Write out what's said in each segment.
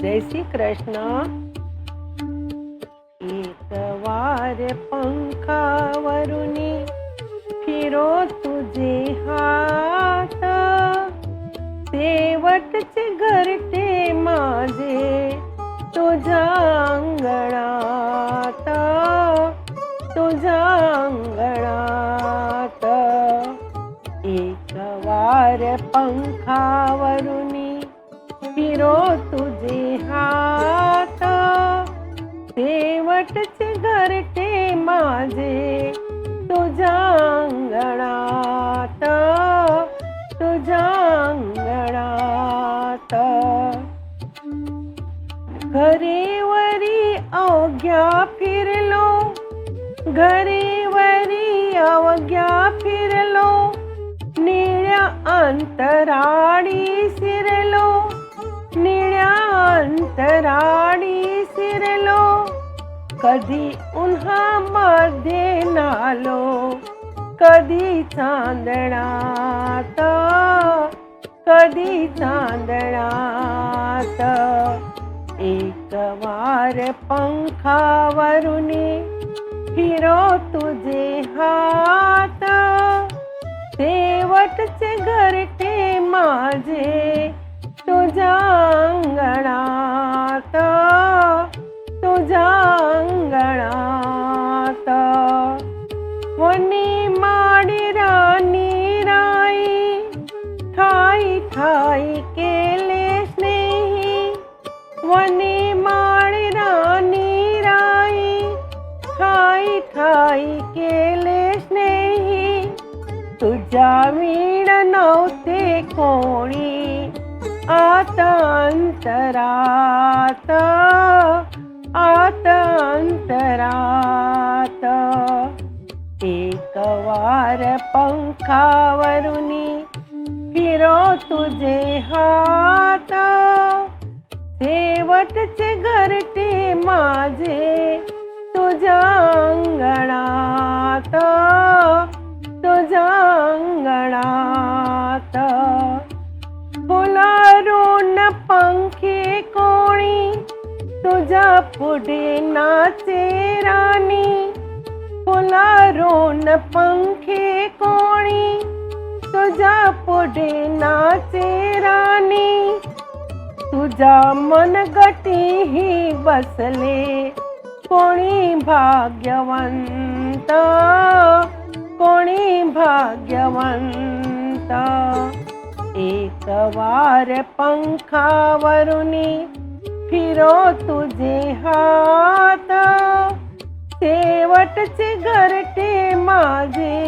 जय श्री कृष्ण। एक वार पंखावरुनी फिरो तुझे हात, शेवटचे घरटे माझे तुझ्या अंगणात, तुझ्या अंगणात। एक वार पंखावरुनी फिरो तुझे हात, शेवटचे घरटे माझे तुझ्या अंगणात, तुझ्या अंगणात। घरेवरी अवघ्या फिरलो, घरेवरी अवघ्या फिरलो, निळ्या अंतराळी शिरलो, निळ्या अंतराळी शिरलो। कधी उन्हामध्ये नालो, कधी चांदण्यात, कधी चांदण्यात। एक वार पंखावरुनी फिरो तुझे हात, शेवटचे घरटे माझे तुझ्या अंगणात, तुझ्या अंगणात। वनी माडी राणी राई, ठाई ठाई केले स्नेही, वनी माडी राणी राई, ठाई ठाई केले स्नेही। तुझ्या वीण नव्हते कोणी आता अंतरात, आता अंतरात। एक वार पंखावरुनी फिरो तुझे हात, शेवटचे घरटे माझे तुझ्या अंगणात, तुझ्या अंगणात। फुलारून पंखी कोणी तुझ्या पुढे नाचे राणी, फुलारून पंखी कोणी तुझ्या पुढे नाचे राणी। तुझ्या मनगटीही बसले कोणी भाग्यवंत, कोणी भाग्यवंत। एक वार पंखावरुनी फिरो तुझे हात, शेवटचे घरटे माझे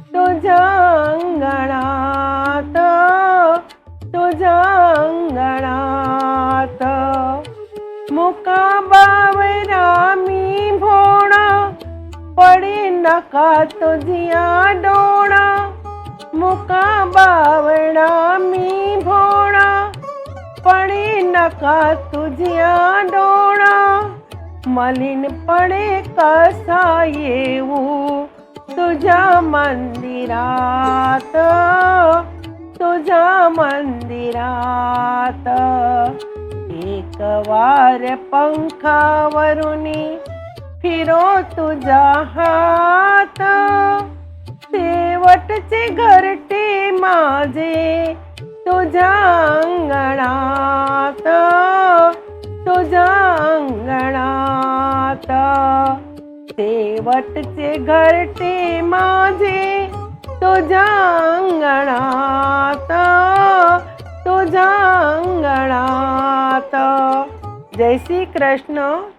तुझ्या अंगणात, तुझ्या अंगणात। मुका बावरा मी भोणा, पडे नका तुझिया डोळा। मुका बावळा मी भोळा, पडे नका तुझिया डोळा। मलिन पडे कसा येऊ तुझ्या मंदिरात, तुझ्या मंदिरात। एक वार पंखावरुनी फिरो तुझा हात, शेवटचे घरटे माझे तुझ्या अंगणात, तुझ्या अंगणात। शेवटचे घरटे माझे तुझ्या अंगणात, तुझ्या अंगणात। जय श्री कृष्ण।